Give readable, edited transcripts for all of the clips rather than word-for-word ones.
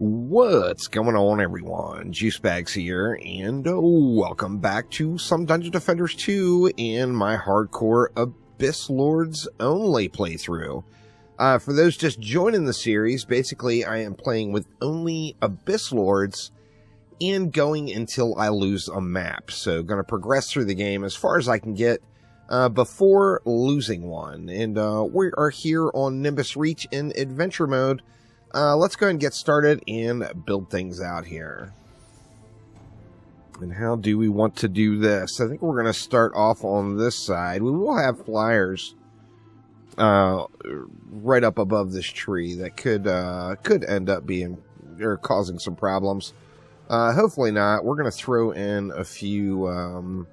What's going on, everyone? Juicebags here, and welcome back to some Dungeon Defenders 2 in my hardcore Abyss Lords only playthrough. For those just joining the series, basically I am playing with only Abyss Lords and going until I lose a map. So going to progress through the game as far as I can get before losing one. And we are here on Nimbus Reach in Adventure Mode. Let's go ahead and get started and build things out here. And how do we want to do this? I think we're going to start off on this side. We will have flyers right up above this tree that could end up being or causing some problems. Hopefully not. We're going to throw in a few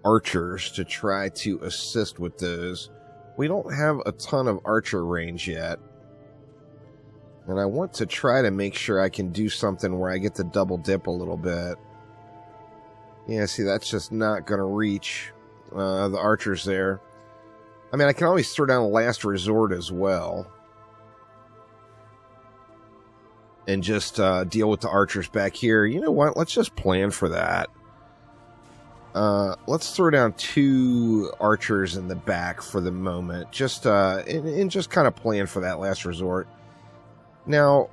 archers to try to assist with those. We don't have a ton of archer range yet. And I want to try to make sure I can do something where I get to double dip a little bit. Yeah, see, that's just not going to reach the archers there. I mean, I can always throw down a last resort as well. And just deal with the archers back here. You know what? Let's just plan for that. Let's throw down 2 archers in the back for the moment. Just and just kind of plan for that last resort. Now,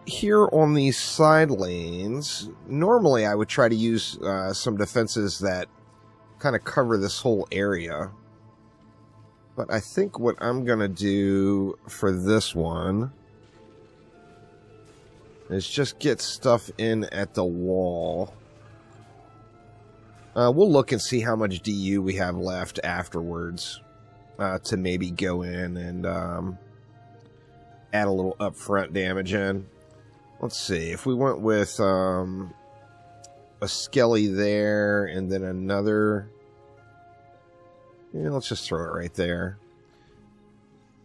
here on these side lanes, normally I would try to use some defenses that kind of cover this whole area. But I think what I'm going to do for this one is just get stuff in at the wall. We'll look and see how much DU we have left afterwards to maybe go in and add a little upfront damage in. Let's see, if we went with a skelly there and then another, yeah, let's just throw it right there.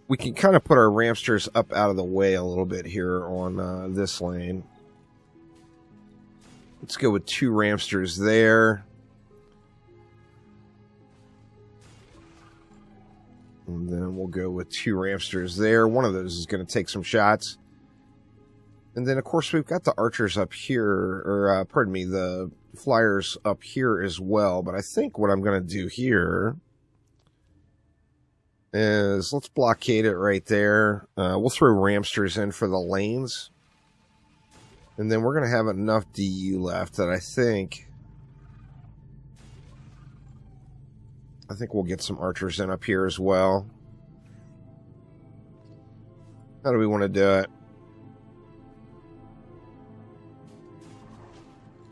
We can kind of put our ramsters up out of the way a little bit here on this lane. Let's go with 2 ramsters there. And then we'll go with 2 ramsters there. One of those is going to take some shots. And then, of course, we've got the archers up here, or, pardon me, the flyers up here as well. But I think what I'm going to do here is let's blockade it right there. We'll throw ramsters in for the lanes. And then we're going to have enough DU left that I think we'll get some archers in up here as well. How do we want to do it?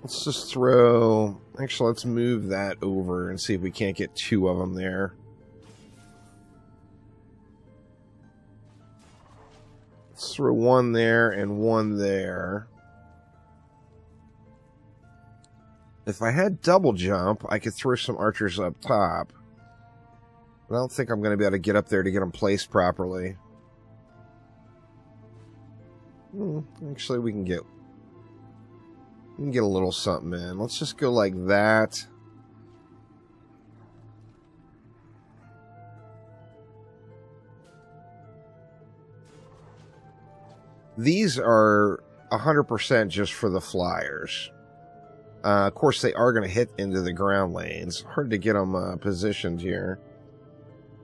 Let's just throw... Actually, let's move that over and see if we can't get 2 of them there. Let's throw 1 there and 1 there. If I had double jump, I could throw some archers up top. I don't think I'm going to be able to get up there to get them placed properly. Actually, we can get a little something in. Let's just go like that. These are 100% just for the flyers. Of course, they are going to hit into the ground lanes. Hard to get them positioned here.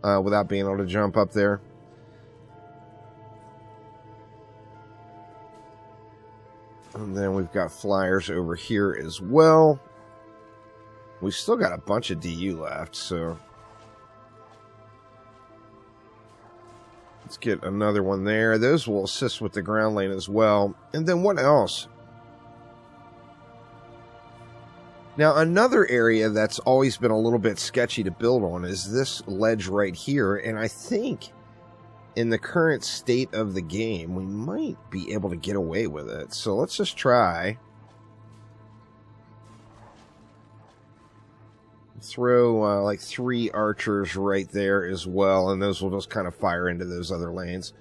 Without being able to jump up there. And then we've got flyers over here as well. We've still got a bunch of DU left, so let's get another one there. Those will assist with the ground lane as well. And then what else? Now, another area that's always been a little bit sketchy to build on is this ledge right here, and I think in the current state of the game, we might be able to get away with it. So let's just try. Throw like 3 archers right there as well, and those will just kind of fire into those other lanes.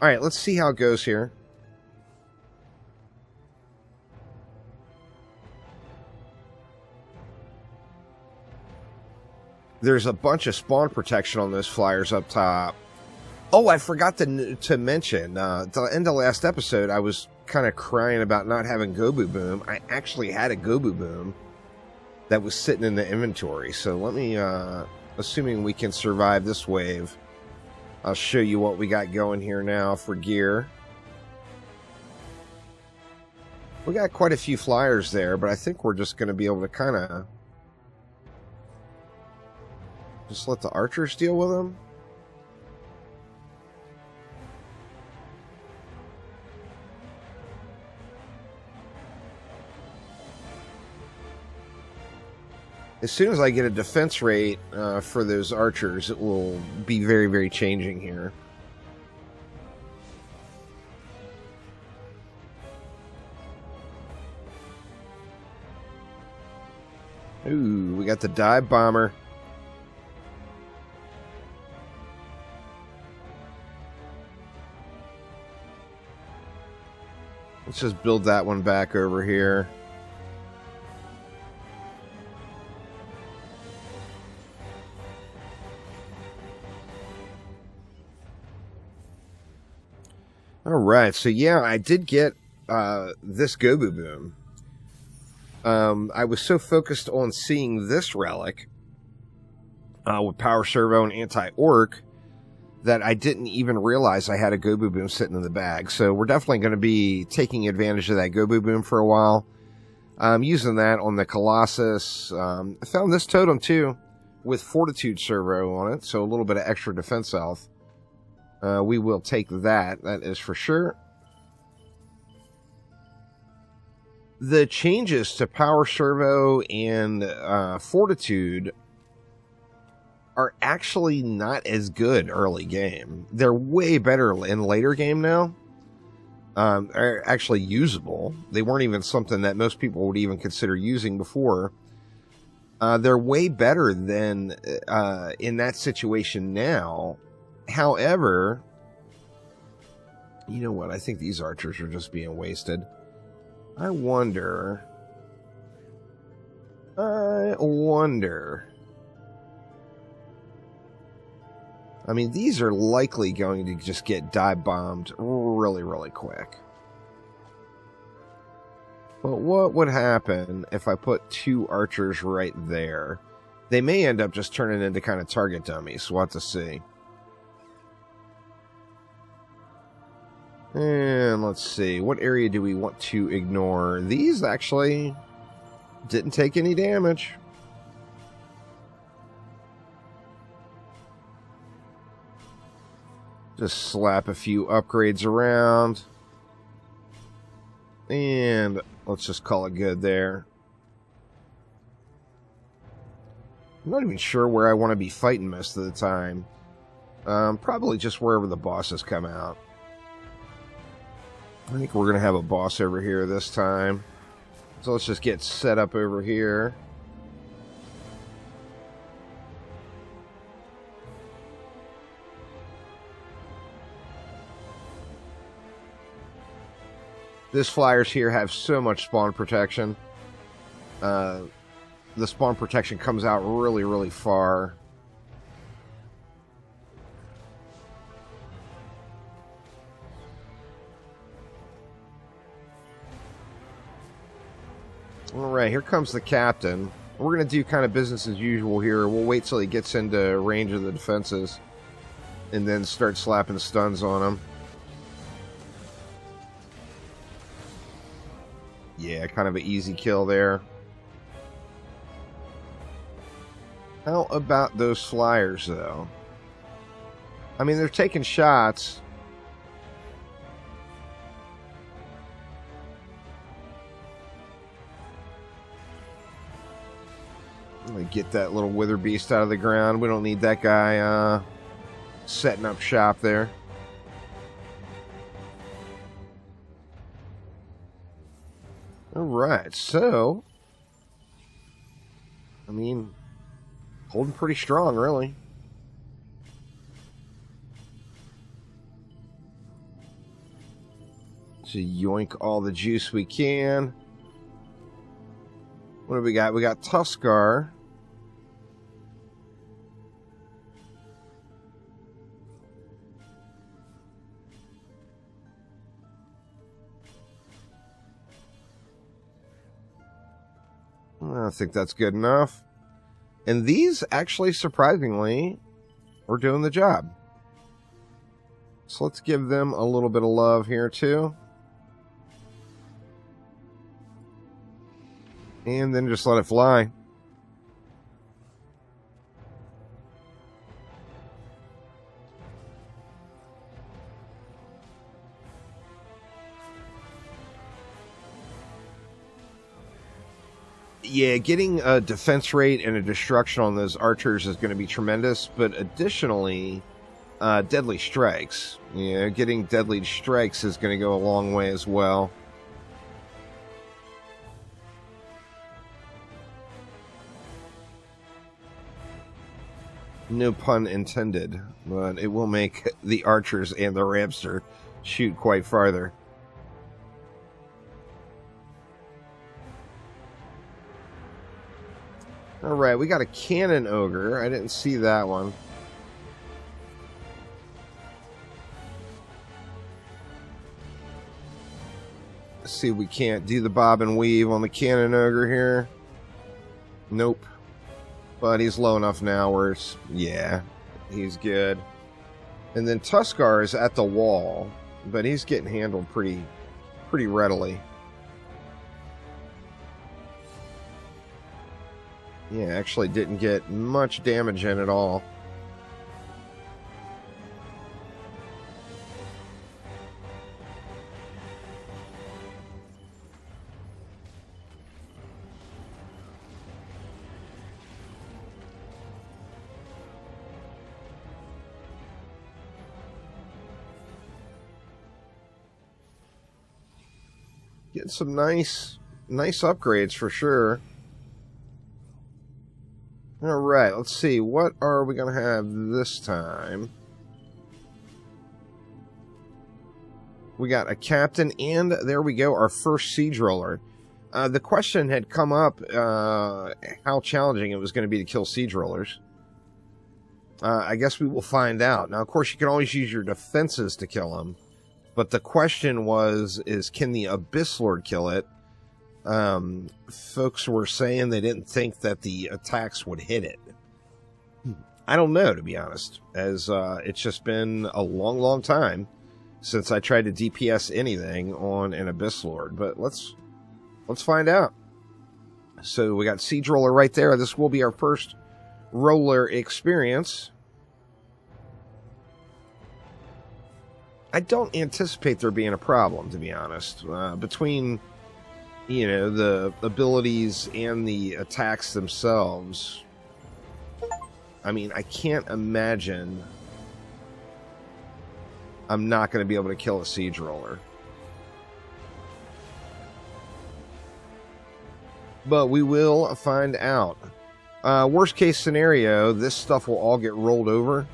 All right, let's see how it goes here. There's a bunch of spawn protection on those flyers up top. Oh, I forgot to mention, at the end of last episode, I was kind of crying about not having Gobu Boom, I actually had a Gobu Boom that was sitting in the inventory. So let me, assuming we can survive this wave, I'll show you what we got going here now for gear. We got quite a few flyers there, but I think we're just going to be able to kind of just let the archers deal with them. As soon as I get a defense rate for those archers, it will be very, very changing here. Ooh, we got the dive bomber. Let's just build that one back over here. All right, so yeah, I did get this Gobu Boom. I was so focused on seeing this relic with Power Servo and Anti-Orc that I didn't even realize I had a Gobu Boom sitting in the bag. So we're definitely going to be taking advantage of that Gobu Boom for a while. I'm using that on the Colossus. I found this totem too with Fortitude Servo on it, so a little bit of extra defense health. We will take that is for sure. The changes to Power Servo and Fortitude are actually not as good early game. They're way better in later game now. Are actually usable. They weren't even something that most people would even consider using before. They're way better than in that situation now. However, you know what? I think these archers are just being wasted. I wonder. I mean, these are likely going to just get dive bombed really, really quick. But what would happen if I put two archers right there? They may end up just turning into kind of target dummies. We'll have to see. And let's see, what area do we want to ignore? These actually didn't take any damage. Just slap a few upgrades around. And let's just call it good there. I'm not even sure where I want to be fighting most of the time. Probably just wherever the bosses come out. I think we're going to have a boss over here this time. So let's just get set up over here. These flyers here have so much spawn protection. The spawn protection comes out really, really far. Alright, here comes the captain. We're going to do kind of business as usual here. We'll wait till he gets into range of the defenses and then start slapping stuns on him. Yeah, kind of an easy kill there. How about those flyers, though? I mean, they're taking shots. I'm going to get that little wither beast out of the ground. We don't need that guy setting up shop there. Alright, so I mean, holding pretty strong, really. So yoink all the juice we can. What do we got? We got Tuskar. think that's good enough. And these actually, surprisingly, are doing the job. So let's give them a little bit of love here too. And then just let it fly. Yeah, getting a defense rate and a destruction on those archers is going to be tremendous, but additionally, deadly strikes. Yeah, getting deadly strikes is going to go a long way as well. No pun intended, but it will make the archers and the ramster shoot quite farther. Alright, we got a cannon ogre. I didn't see that one. Let's see if we can't do the bob and weave on the cannon ogre here. Nope. But he's low enough now where it's, yeah, he's good. And then Tuskar is at the wall, but he's getting handled pretty readily. Yeah, actually didn't get much damage in at all. Getting some nice upgrades for sure. Alright, let's see. What are we going to have this time? We got a captain, and there we go, our first siege roller. The question had come up how challenging it was going to be to kill siege rollers. I guess we will find out. Now, of course, you can always use your defenses to kill them. But the question is can the Abyss Lord kill it? Folks were saying they didn't think that the attacks would hit it. I don't know, to be honest, as it's just been a long time since I tried to DPS anything on an Abyss Lord. But let's find out. So we got Siege Roller right there. This will be our first roller experience. I don't anticipate there being a problem, to be honest, between, you know, the abilities and the attacks themselves. I mean, I can't imagine I'm not going to be able to kill a siege roller. But we will find out. Worst case scenario, this stuff will all get rolled over,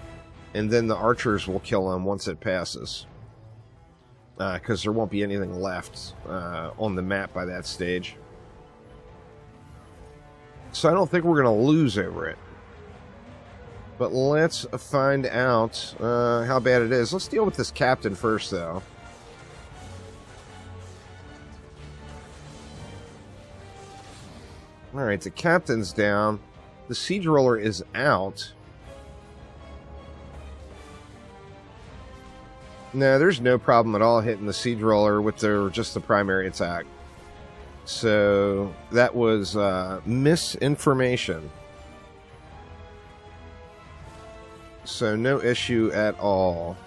and then the archers will kill them once it passes. Because there won't be anything left on the map by that stage. So I don't think we're going to lose over it. But let's find out how bad it is. Let's deal with this captain first, though. Alright, the captain's down. The siege roller is out. No, there's no problem at all hitting the siege roller with just the primary attack. So that was misinformation. So no issue at all.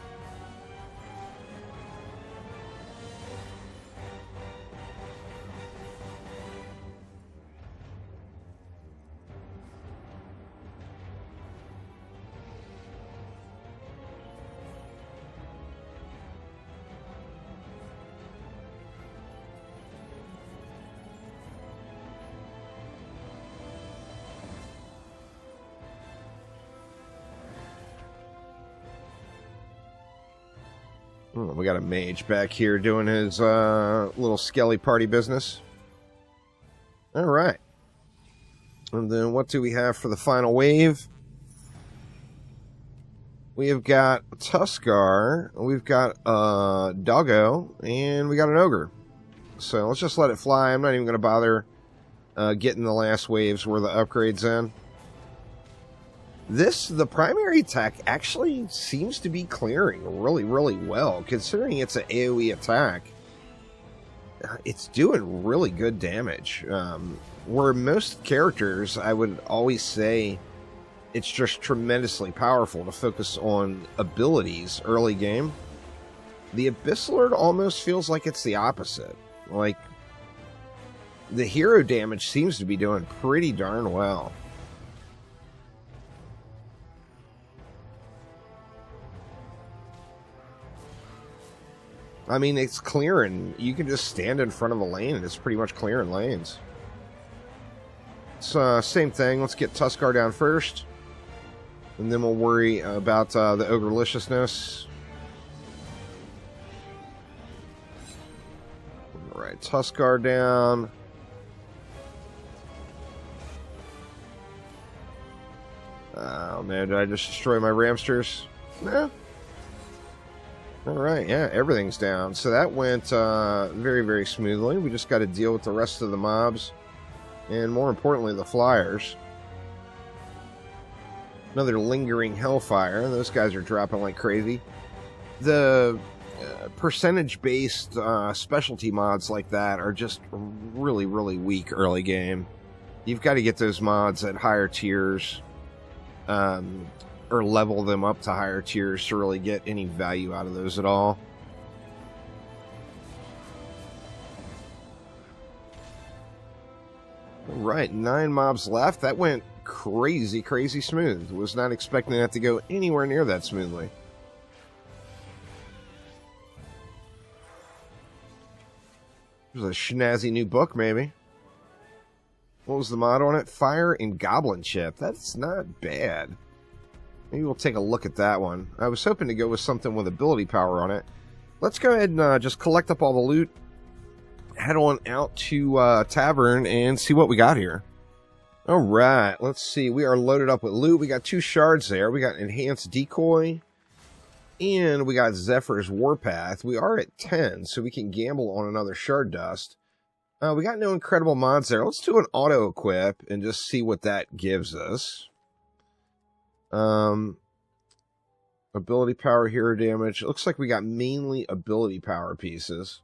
We got a mage back here doing his little skelly party business. All right. And then what do we have for the final wave? We have got Tuskar, we've got a Doggo, and we got an Ogre. So let's just let it fly. I'm not even going to bother getting the last waves were the upgrades in. The primary attack actually seems to be clearing really, really well. Considering it's an AoE attack, it's doing really good damage. Where most characters, I would always say, it's just tremendously powerful to focus on abilities early game. The Abyss Lord almost feels like it's the opposite. Like, the hero damage seems to be doing pretty darn well. I mean, it's clearing. You can just stand in front of a lane and it's pretty much clearing lanes. So, same thing. Let's get Tuskar down first. And then we'll worry about the Ogreliciousness. Alright, Tuskar down. Oh man, did I just destroy my Ramsters? No. Alright, yeah, everything's down. So that went very, very smoothly. We just got to deal with the rest of the mobs. And more importantly, the flyers. Another lingering hellfire. Those guys are dropping like crazy. The percentage-based specialty mods like that are just really, really weak early game. You've got to get those mods at higher tiers, or level them up to higher tiers to really get any value out of those at all. Alright, 9 mobs left. That went crazy, crazy smooth. Was not expecting that to go anywhere near that smoothly. There's a snazzy new book, maybe. What was the mod on it? Fire and Goblin Chip. That's not bad. Maybe we'll take a look at that one. I was hoping to go with something with ability power on it. Let's go ahead and just collect up all the loot. Head on out to Tavern and see what we got here. Alright, let's see. We are loaded up with loot. We got 2 shards there. We got Enhanced Decoy. And we got Zephyr's Warpath. We are at 10, so we can gamble on another Shard Dust. We got no incredible mods there. Let's do an auto-equip and just see what that gives us. Ability power, hero damage. It looks like we got mainly ability power pieces.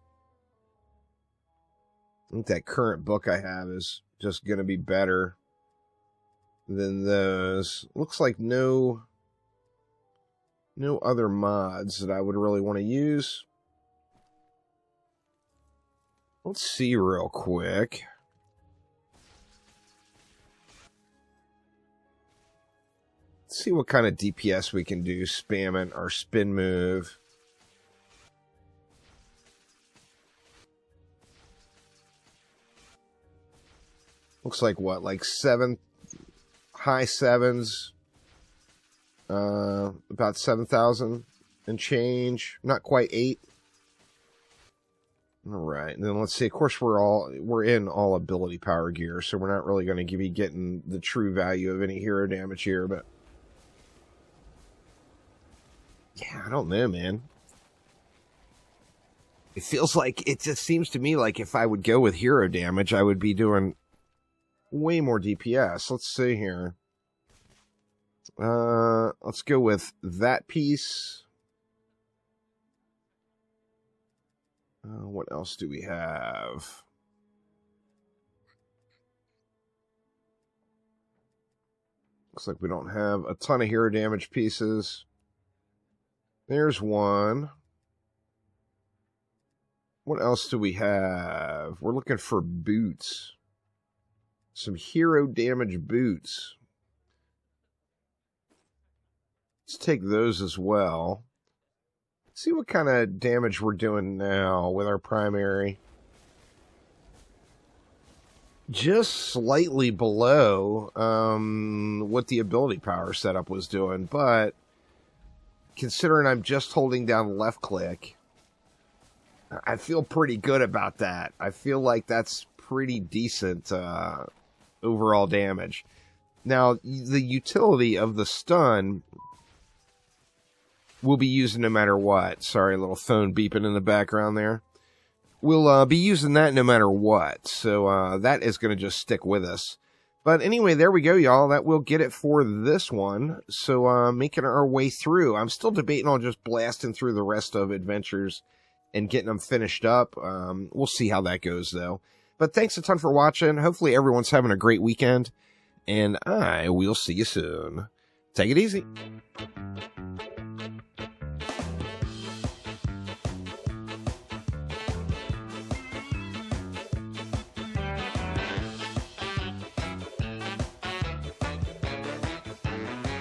I think that current book I have is just going to be better than those. Looks like no other mods that I would really want to use. Let's see real quick. Let's see what kind of DPS we can do spamming our spin move. Looks like what? Like 7, high 7s. About 7,000 and change. Not quite 8. Alright, and then let's see. Of course, we're in all ability power gear, so we're not really going to be getting the true value of any hero damage here, but yeah, I don't know, man. It feels like, it just seems to me like if I would go with hero damage, I would be doing way more DPS. Let's see here. Let's go with that piece. What else do we have? Looks like we don't have a ton of hero damage pieces. There's one. What else do we have? We're looking for boots. Some hero damage boots. Let's take those as well. Let's see what kind of damage we're doing now with our primary. Just slightly below what the ability power setup was doing, but considering I'm just holding down left click, I feel pretty good about that. I feel like that's pretty decent overall damage. Now, the utility of the stun will be used no matter what. Sorry, a little phone beeping in the background there. we'll be using that no matter what. So that is going to just stick with us. But anyway, there we go, y'all. That will get it for this one. So making our way through. I'm still debating on just blasting through the rest of Adventures and getting them finished up. We'll see how that goes, though. But thanks a ton for watching. Hopefully everyone's having a great weekend. And I will see you soon. Take it easy.